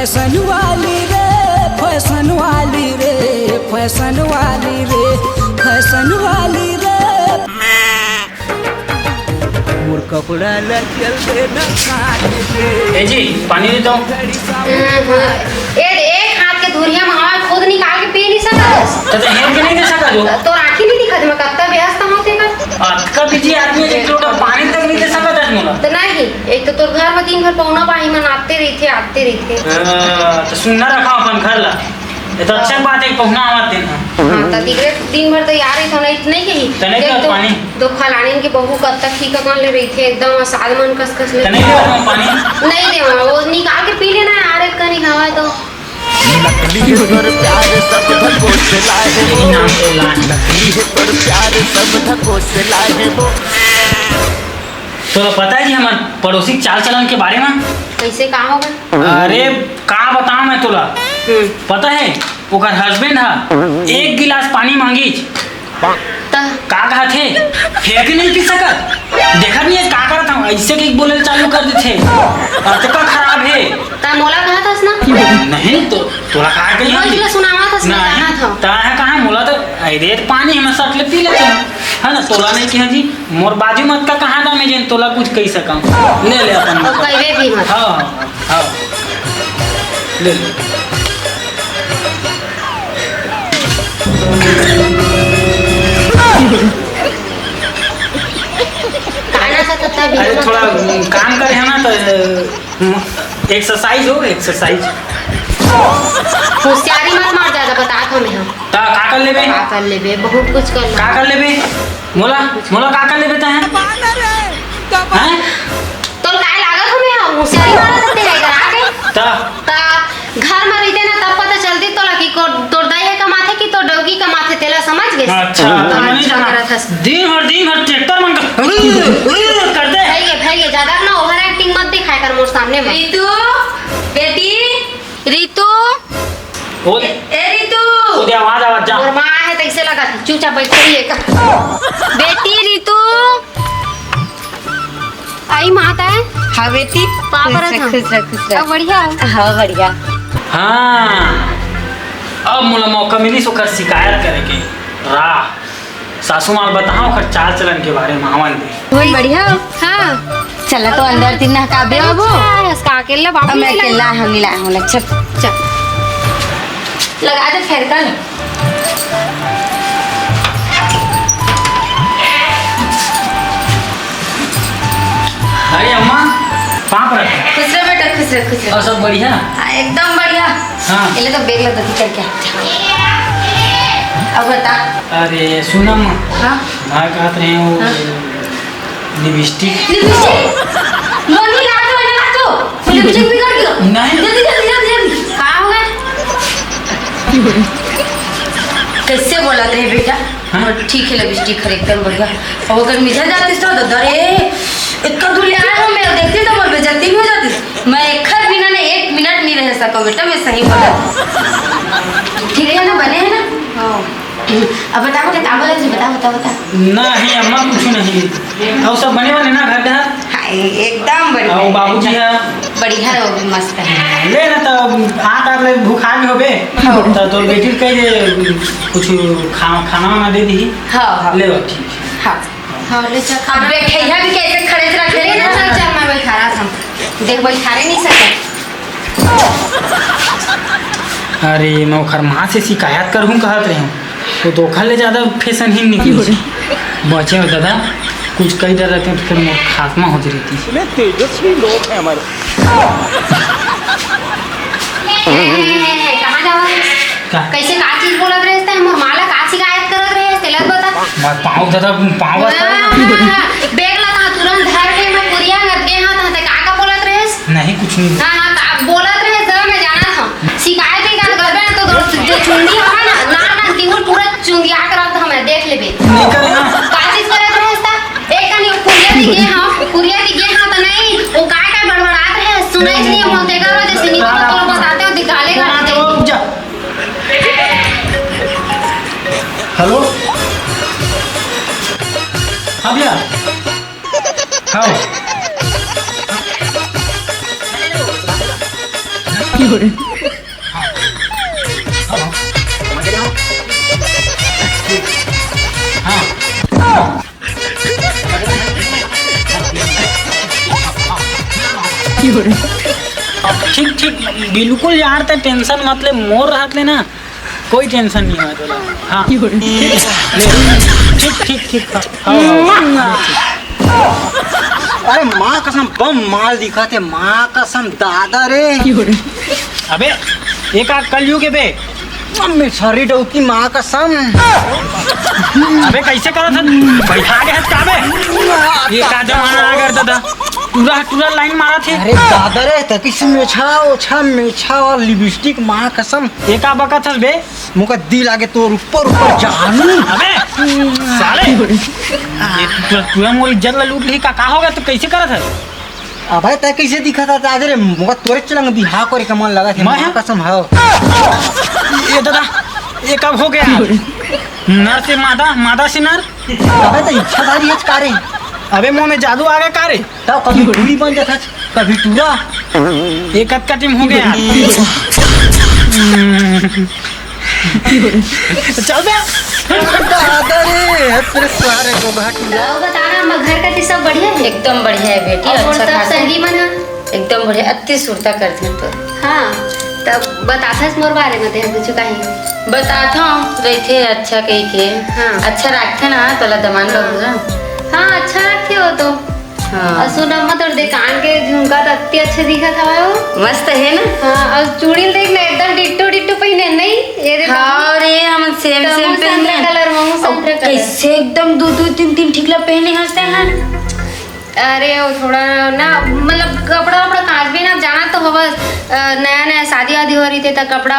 Fashion वाली रे fashion वाली रे फैशन वाली रे फैशन वाली रे मोर कपड़ा न चल दे न ए जी पानी दे दो। एक हाथ के धुरिया में हवा खुद निकाल के पी नहीं सकत तो हेम के नहीं दे सका जो तो आंखें नहीं दिखत मैं कब तक व्यस्त होते कर कब जी आदमी एक लोटा पानी तक नहीं दे सका था मोला तो नहीं एक तो तोर घर में दिन भर पौना पाही में आते रहते तो सुनना रखा अपन घर ला ये तो अच्छा बात है पहुना आवाज देना। हां त दिगरे दिन भर तैयार ही था नहीं कही तने के पानी दो खलाने के बहू कब तक ठीक कर ले रही थे एकदम साद मन कस ले तने के पानी नहीं दे वो निकाल के पी लेना यार एक कनी हवा तो नकली पर प्यार सब धको से लाए वो नाम से लाए नकली पर प्यार सब धको से लाए वो। तो पता है जी हमारे पड़ोसी के चाल चलन के बारे में कैसे का होगा अरे का बताऊं मैं तुला पता है ओकर हस्बैंड है एक गिलास पानी मांगी त का कहा थे फेंक नहीं पी सकत देखा नहीं है का करत हम ऐसे के बोले चालू कर देते अतका खराब है त मोला कहा था ना नहीं तो तोला कहा के रोज ले सुनावा था ना कहा था ता है कहा मोला तो अरे पानी हम सट ले पी लेते है ना तोला नहीं कहा जी मोर बाजू मत का कहा था मैं जेन तोला कुछ कह सका ले ले अपन तो कहवे भी मत हां हां ले ले अरे थोड़ा काम करे है ना तो एक्सरसाइज हो एक्सरसाइज होशियारी मत मार ज्यादा बता था मैं ता का कर लेबे बहुत कुछ कर का कर लेबे मोला का कर लेबे ता हैं तो काय लागत हमें होशियारी मारत ते इधर आ गए ता घर में रहते ना तब पता चलती तो लकी को तोड़ दाई है कमाथे की तो डोगी कमाथे तेला समझ गए अच्छा तो नहीं जाना दिन भर ट्रैक्टर मन कर दे भाई ज्यादा ना ओवर एक्टिंग मत दिखाया कर मोर सामने में रितु बेटी रितु ओ ए रितु ओदे आवाज जा और मां है तो इसे लगा थी चुपचाप बैठ रही है बेटी रितु आई माता है हाँ बेटी खुश रख बढ़िया हाँ बढ़िया। हाँ अब मोला मौका मिली सो कर शिकायत करे के राह सासू माल बताओ कर चाल चलन के बारे में हवन दे वही बढ़िया। हाँ चला तो अंदर तीन का बे बाबू इसका अकेला बाबू मैं अकेला हम मिला हूं चल चल लगा दे फेर कर अरे अम्मा पाप रख खुश रह बेटा खुश रह और सब बढ़िया एकदम बढ़िया। हाँ ये तो बेग लगा कर क्या अब बता। अरे सुनम हाँ मैं कहत रहे वो लिपस्टिक लोनी ला तो लिपस्टिक भी कर दियो नहीं जल्दी का हो गया कैसे बोला थे बेटा। हाँ ठीक है लिपस्टिक खरीद कर बढ़िया। अब अगर मिठा जाती तो अरे इतना दूर ले आया हूँ मैं देखती तो मोर बेइज्जती भी हो जाती। मैं एक बिना ना एक मिनट नहीं रह सका बेटा मैं सही बोला। ठीक है ना बने हैं ना। हाँ अब बता बेटा क्या बोला बता नहीं अम्मा कुछ नहीं और सब बने वाले ना घर घर हाँ एकदम बढ़िया। और बाबूजी है बढ़िया है वो भी मस्त है। ले ना तो हाथ आग ले भूखा भी होबे तो बेटी कह दे कुछ खाना वाना दे दी। हाँ ले ठीक है हाँ हाँ ले चल। अब बैठैया भी कैसे खड़े से रख रही है ना। चल मैं बैठा रहा था देख बैठा रहे नहीं सके। अरे मैं ओखर माँ से शिकायत करहूँ कहत रही हूँ तो धोखा ले ज़्यादा फैशन ही निकली बचे हो दादा कुछ कई डर रहते हैं तो फिर मोर खात्मा हो जाती है। तेजस्वी लोग हैं हमारे कहां जावा का कैसे का चीज बोलत रहे थे मोर माला का शिकायत करत रहे तेलत बता मैं पाँव दादा पाँव बेग लगा तुरंत धर के मैं पुरिया गत के हाथ हाथ का बोलत रहे नहीं कुछ नहीं हां का बोलत रहे सब मैं जाना था शिकायत ही कर करबे तो जो चुंडी है ना तिहुर पूरा चुंदिया करत हमें देख लेबे नहीं करे ना का चीज करत रहे ता एक कनी पुरिया दी गे हां तो नहीं वो का बड़बड़ात रहे सुनाई नहीं होते का वजह से नहीं तो बताते हो दिखालेगा हेलो हाँ भैया हाँ ठीक ठीक बिल्कुल यार ते टेंशन मत ले मोर राहत ले ना कोई टेंशन नहीं है तोला हाँ ठीक ठीक ठीक अरे माँ कसम बम माल दिखा थे माँ कसम दादा रे अबे एक आध कलयुग है बे मिठारी डौकी माँ कसम अबे कैसे करो था बैठा के हट काबे ये का जमाना आ गया था पूरा पूरा लाइन मारा थे अरे दादा रे तकिस मेछा और लिपस्टिक माँ कसम एका बका था बे मुका दिल आगे तोर ऊपर ऊपर जानू अबे साले ये पूरा मोर इज्जत ला लूट ली का होगा तो कैसे करा था अबे तय कैसे दिखा था दादा रे मुका तोरे चलंग बिहार करे के मन लगा थे मैं माँ कसम है ये दादा ये कब हो गया नर से मादा से नर अबे तो इच्छाधारी है कारे अबे मुंह में जादू आ गया कारे तब कभी टूरी बन जाता कभी टूरा एक का टीम हो गया चल बे दादा रे तेरे सारे को भाटिया तो बता रहा हम घर का चीज सब बढ़िया है एकदम बढ़िया है बेटी और अच्छा सब खासा सही मन है एकदम बढ़िया अति सुरता करते हैं तो हाँ तब बताता है मोर बारे में देख कुछ कहीं बताता हूँ रहते अच्छा कही के हाँ। अच्छा रखते ना तोला दमान बाबूरा हाँ अच्छा रखे हो तो हाँ और सुना मत और कान के झुमका तो अति अच्छा दिखा था वो मस्त है ना हाँ और चूड़ी देख ना एकदम डिट्टो डिट्टो पहने नहीं ये देख हाँ रे हम सेम सेम पहने कलर मांगू संतरे कलर कैसे एकदम दो दो तीन तीन ठिकला पहने हंसते हैं अरे वो थोड़ा ना मतलब कपड़ा वपड़ा कांच भी ना जाना तो हवा नया नया शादी वादी हो रही थी तो कपड़ा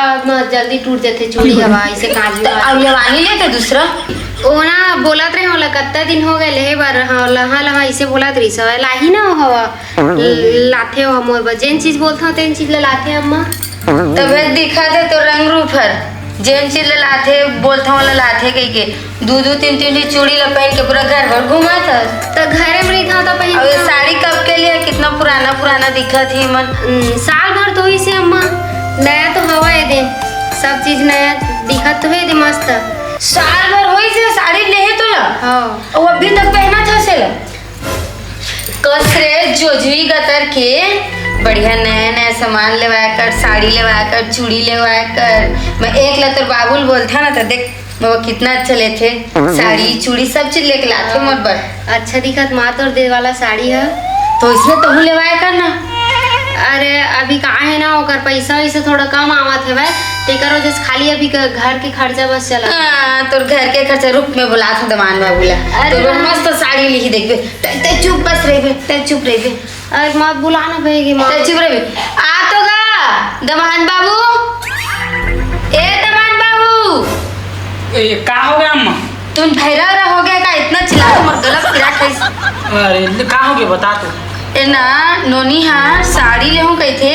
जल्दी टूट जाते चूड़ी हवा ऐसे कांच भी अब लेवानी लेते दूसरा वो ना बोलत रहे होला कत्ता दिन हो गए ले बार हाँ लहा ऐसे बोलत रही सब लाही ना हवा लाथे हो मोर बा जेन चीज बोलता हूँ तेन चीज लाथे अम्मा तब दिखा दे तो रंग रूप है जेन चीज लाथे बोलता हूँ लाथे कही के दो दो तीन तीन चूड़ी ला पहन के पूरा घर भर घुमा था तो घरे में रही था तो अब ये पहन साड़ी कब के लिए कितना पुराना पुराना दिखा थी मन साल भर तो इसे अम्मा नया तो हवा है दे सब चीज नया दिखत तो है दे मस्त साल भर होई से साड़ी ले तो ला हाँ और अभी तक पहना था से ला कसरे जोजवी गतर के बढ़िया नया नया सामान लेवाया कर साड़ी लेवाया कर चूड़ी लेवाया कर मैं एक लतर बाबुल बोलता ना तो देख वो कितना अच्छा लेते साड़ी चूड़ी सब चीज लेके लाते मोर बर अच्छा दिखत मात और दे वाला साड़ी है तो इसमें तो लेवाया कर ना अरे अभी कहाँ है ना ओकर पैसा वैसे थोड़ा कम आवत है भाई तेकर वजह से खाली अभी घर के खर्चा बस चला तोर घर के खर्चा रूप में बोला था दमान बाबूला अरे तो मस्त साड़ी लिखी देखबे ते चुप बस रहे ते चुप रहे अरे मत बुलाना भैगी माँ ते चुप रहे आ तो गा दमान बाबू ए दमान बाबू ये का हो गया अम्मा तुम भैरा हो गया का इतना चिल्ला तो मत गलत फिरा कैसे अरे का हो गया बता तो ए ना नोनी हाँ साड़ी ले हूँ कही थे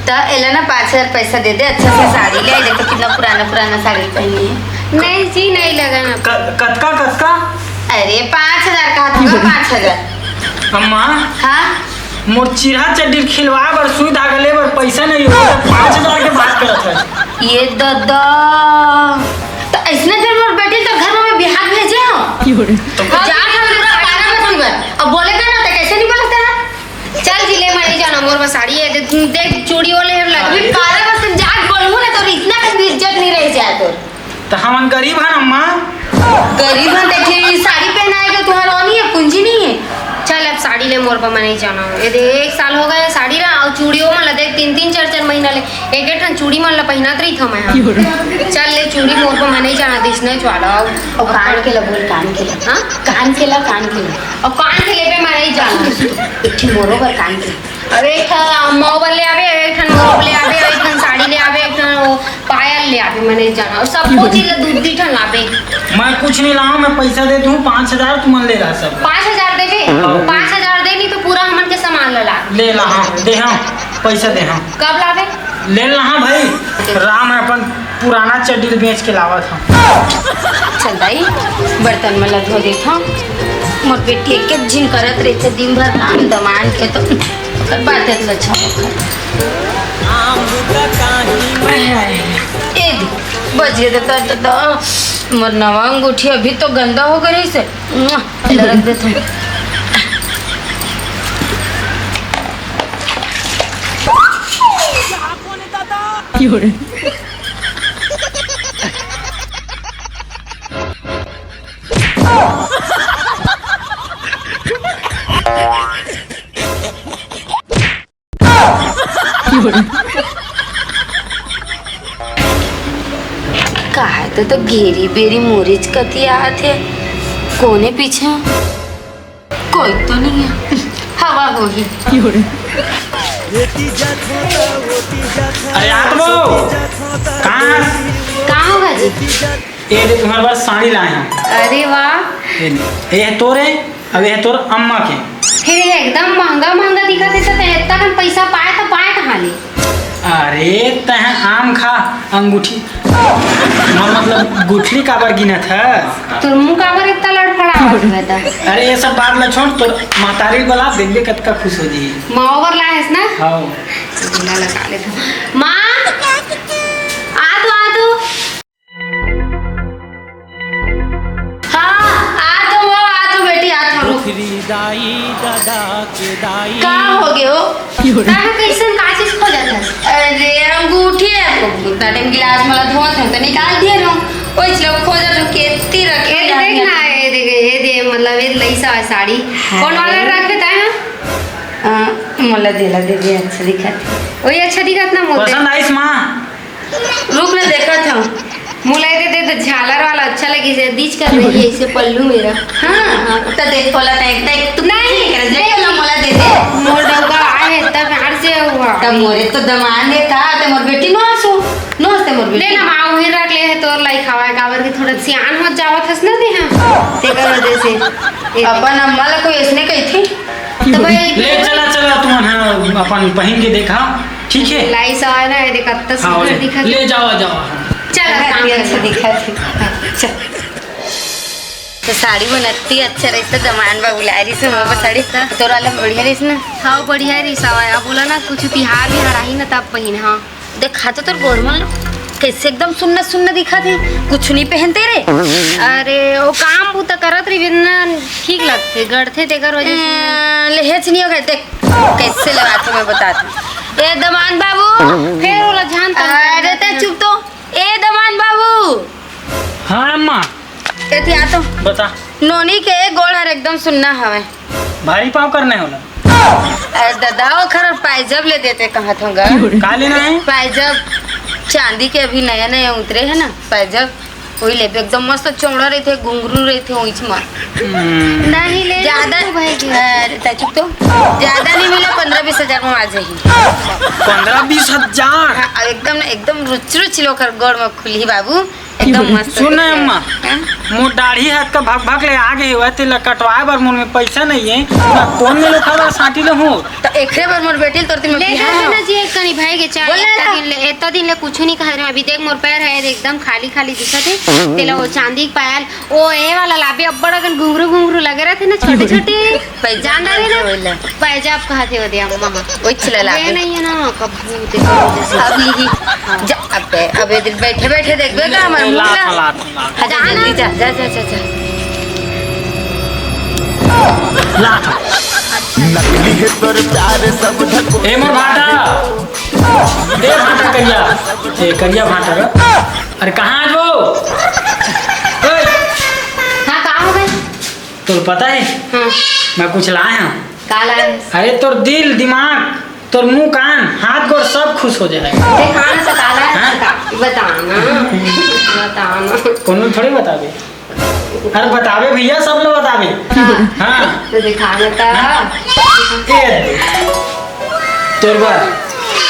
तो एला ना 5,000 पैसा दे दे अच्छा से साड़ी ले देखो कितना पुराना पुराना साड़ी पहनी है नहीं जी नहीं लगा ना कतका कतका अरे 5,000 कहा था 5,000 अम्मा हाँ मोर चिढ़ा चड्डी खिलवा बर सुई धागा ले बर पैसा नहीं हो 5,000 के बात करत है ये दादा तो ऐसने फिर मोर बेटी तो घर में बिहार भेजे हो तो जा हम पूरा 12 बजे पर अब बोले का ना तो कैसे नहीं बोलते हैं चल जिले में नहीं जाना मोर बस साड़ी है देख चूड़ी वाले अभी लगी 12 बजे जाट बोलूं ना तो इतना भी इज्जत नहीं रह जाए तो हम गरीब हैं अम्मा गरीब है देखिए साड़ी पहनाएगा तुम्हारा नहीं है पूंजी नहीं है चल अब साड़ी ले मोर पर मैं नहीं जाना ये देख 1 साल हो गया साड़ी ना और चूड़ियों मन ला देख 3-3 4-4 महीना ले एक ठन चूड़ी मन ला पहनात रही था मैं चल ले चूड़ी मोर पर मैं नहीं जाना दिस नहीं चला और कान के ला बोल कान के ला हाँ कान के ला और कान के ले पे मैं नहीं जाना एक ठे मोरो पर कान के अब एक ठन मोबाइल ले आवे एक ठन मोबाइल ले आवे एक ठन साड़ी ले आवे एक ठन वो पायल ले आवे मैं नहीं जाना और सब कुछ ही दूध ठन लावे मैं कुछ नहीं लाऊं मैं पैसा दे दूं 5,000 तुम ले रहा सब 5,000 देवे 5,000 देनी तो पूरा हमन के सामान ला ले ला हाँ दे हाँ पैसा दे हाँ कब लावे ले ला हाँ भाई राम अपन पुराना चड्डी बेच के लावा था चल भाई बर्तन में धो देता मोर बेटी एक जिन करत रहते दिन भर काम दमान के तो और बात है तो अच्छा बजिए देता मोर नवा अंगूठी अभी तो गंदा हो गई से रख देता हूँ। कहा तो घेरी बेरी मोरिच कती आत है कोने पीछे कोई तो नहीं है हवा होगी। अरे आत्मो कहाँ होगा जी? ये देख तुम्हारे पास साड़ी लाए हैं। अरे वाह, ये है तोरे, अब ये है तोर अम्मा के। फिर ये एकदम महंगा महंगा दिखा देता तो इतना कम पैसा पाए कहाँ ले? अरे तह आम खा अंगूठी मतलब गुठली काबर गिनत है। तो मुँह काबर इतना लड़खड़ावत रहता? अरे ये सब बात न छोड़, तो महतारी बोला देखबे कतका खुश हो जी। माओवर लाए ना? हाँ झूला लगा ले तो। माँ आ दो हाँ आ तो बेटी आ तो का हो गए हो कैसन का चीज खो जाता है? अरे अंगूठी है उतना टाइम गिलास मला धोत हूं तो निकाल दिए रहूं ओइ चलो खोजा तो केती रखे ये देख ना, ये दे मतलब ये लईसा है साड़ी कौन वाला रख देता है? मला दिला दे अच्छा दिखत वही अच्छा दिखत ना मोते। पसंद आई माँ? रुक ना देखत हूं मुलाई दे तो झालर वाला अच्छा लगी से दीच कर रही है इसे पल्लू मेरा। हां तो देख बोला तक तू नहीं कर दे ना मला दे दे मोर डौका आए तब हार से हुआ तब मोरे तो दमान ने था ते मोर बेटी नो हंसते मोर बेटी ले ना माँ वही रख ले है तोर लाई खावा गावर के थोड़ा सियान मत जावत हस ना दे हम ते कर वजह से अपन अम्मा ला कोई ऐसने कही थी तो भाई ले चला तुम अपन पहन के देखा ठीक है। लाई सा है ना ये देख कितना सुंदर दिखा। ले जाओ चल अच्छा दिखा थी तो साड़ी बनती अच्छा रही तो दमान बाबू लारी से मोबाइल साड़ी तोरा ला बढ़िया रही ना। हाँ बढ़िया री सवाया बोला ना कुछ तिहार भी हराही ना तब पहिन। हाँ देखा तो तोर गोरमल कैसे एकदम सुन्ना दिखा थे कुछ नहीं पहनते रे। अरे वो काम बूता करत रही बिना ठीक लगते गढ़ते तेकर वजह से लहेच नहीं हो गए देख कैसे लगाते मैं बताती। ए दमान बाबू फिर वो जान अरे ते चुप तो ए दमान बाबू। हाँ अम्मा एती आ तो बता। नोनी के गोड़ हर एकदम सुन्ना हवे भारी पाव करने होला। अरे दादा वो खर पायजब ले देते कहाँ थोंगा का लेना है? पायजब चांदी के अभी नया उतरे है ना पायजब वही ले एकदम मस्त चौड़ा रहते घुंघरू रहते ऊँच में नहीं ले ज्यादा अरे चुप तो ज्यादा नहीं मिला 15-20 हजार में आ जाएगी। 15-20 हजार? हाँ, एकदम रुच लोकर गोड़ में खुली बाबू एकदम मस्त। सुन अम्मा मोर दाढ़ी हाथ का भाग ले आ गई हुआ तेला कटवाए बर मोर में पैसा नहीं है ना कौन में लोखा बा साटी ले हो तो एकरे बार मोर बेटी तोरती में ले बिहार ना जी एक कनी भाई के चाय बोला इतना दिन ले कुछ नहीं कह रहे अभी देख मोर पैर है एकदम खाली दिखत है तेला वो चांदी के पायल ओ ए वाला लाबे अब्बड़ अगन घुंघरू लगे रहते ना छोटे जान रहे ना पैजाब कहते हो दे अम्मा ओइ चला ला ये नहीं है ना कबू ते जैसे अब यही जा अब इधर बैठे देखबे का हमार मुला जल्दी जा ए मोर भाटा ए भाटा करिया भाटा का। अरे कहाँ आज वो? हाँ कहाँ हो गए? तो पता है हाँ मैं कुछ लाया हूँ। काला है अरे तोर दिल दिमाग तोर मुंह कान हाथ गोड़ सब खुश हो जाएगा। दिखाना तो काला है बताना कौन थोड़ी बतावे। अरे बतावे भैया सब लोग बतावे। हाँ तो दिखाना था तोर बार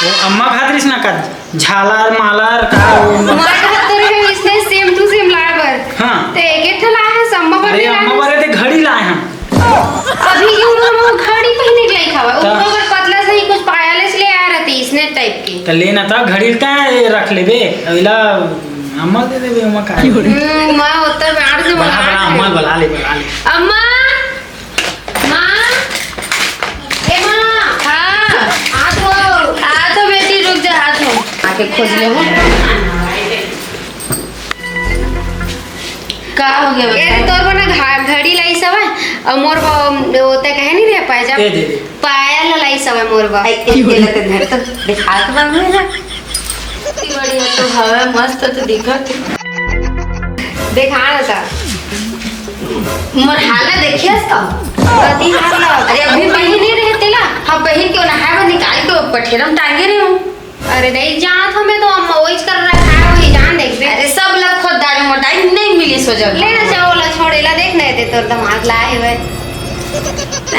वो अम्मा खातिर ना कर झालर मालर का हमारे हाथ तो रे इसने सेम टू सेम लाए बर। हाँ तो एक ठला है सम्मा पर अरे अम्मा बारे ते घड़ी लाए हम अभी क्यों हम घड़ी पहनने के लिए खावा ऊपर पर पतला से ही कुछ पायल से ले आ रहे थे इसने टाइप की तो लेना था घड़ी का रख लेबे अगला अम्मा दे देबे अम्मा का मैं उत्तर बाहर से बड़ा अम्मा बुला ले अम्मा माँ ए माँ हाँ के खोज ले हूँ। का हो गया ए बता? तोर बना घड़ी लाई सब और मोर होता कहे नहीं रे पैजा दे दे। पायल लाई सब मोर बा एक लत धर तो दिखा के बन मेरा इतनी बढ़िया तो हवा मस्त तो दिखत देखा ना था मोर हाला देखिए तो कति हार ला अरे अभी पहले नहीं रहते ला हाँ बहन क्यों ना है वो निकाल के पठेरम टांगे रही हूँ। अरे नहीं जात हमें तो हम वही कर रखा है वही जान देख बे अरे सब लग खुद दाढ़ी मोटाई नहीं मिली सो जब लेना चावला छोड़ेला देख नहीं दे तोर दामाद लाए हुए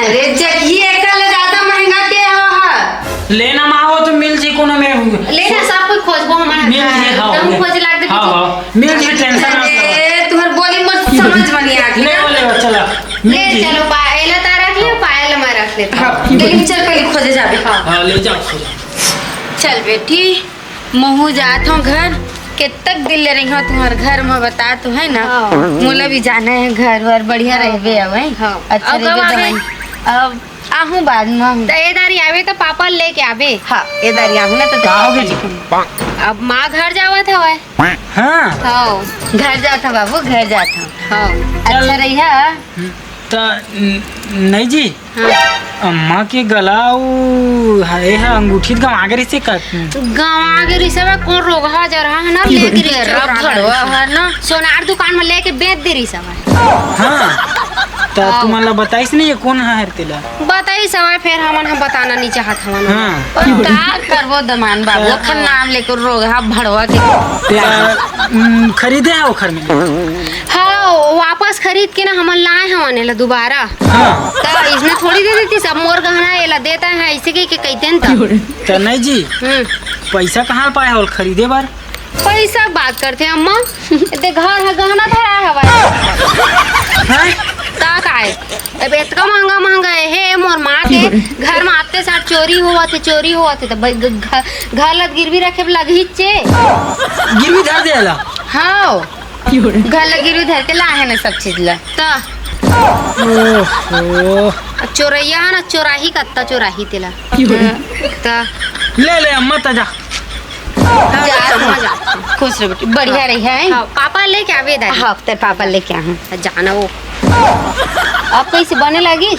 अरे जगिए कल ज्यादा महंगा के है लेना माहो तो मिल जी कोनो में लेना सब कोई खोजबो हमारा मिल जी हाँ हम खोज लाग दे हाँ मिल जी टेंशन ना लो। अरे तुम्हार बोली मत समझ में नहीं आती ले बोले चला ले चलो पायल तारा रख ले पायल मैं रख लेता हाँ लेकिन चल पहले खोजे जाबे हाँ हाँ ले जाओ चल बेटी महू जात हूँ घर के तक दिल ले रही हूँ तुम्हारे घर में बता तो है ना हाँ। मोला भी जाना है घर वर बढ़िया रहबे अब है हाँ। अच्छा अब कब रहबे आबे? दवाई अब आहूँ बाद में आहूँ। तो ए दारी आवे तो पापा लेके आवे हाँ ये दारी आहूँ ना तो का हो गई जी अब माँ घर जावत हवे हाँ हाँ घर जाता बाबू घर जाता हाँ अच्छा रही है तो नहीं जी अम्मा के गला है अंगूठी का आगे से कर गाँव के रिसवा कौन रोग हा जा रहा है ना लेके रे रब भड़वा है ना सोनार दुकान में लेके बेच दे रही सब हाँ तो तुम्हारा बताइस नहीं ये कौन है तेला बताई सवाल फिर हम बताना नहीं चाहत हमन हाँ का करबो दमान बाबू अखन नाम लेकर रोगा भड़वा के खरीदे है ओखर में हाँ वापस खरीद के ना हमन लाए हमन एला दोबारा हाँ तो इसमें थोड़ी दे देती सब मोर गहना एला देता है ऐसे के कहते हैं तो नहीं जी पैसा कहाँ पाए हो खरीदे बार पैसा बात करते हैं अम्मा ते घर है गहना धरा है भाई का काय अब इतना महंगा महंगा है मोर माँ के घर में आते साथ चोरी हुआ थे तो घर लग गिरवी रखे लगी चे गिरवी धर देला हाँ घर लगी रू धर के लाए ना सब चीज ला ओहो चोरैया है ना चोराही कत्ता चोराही तेला तो ले अम्मा तजा खुश रहो बेटी बढ़िया रही है हाँ, पापा लेके आवे दादी हाँ तेरे पापा लेके आऊँ जाना वो अब कैसे बने लगी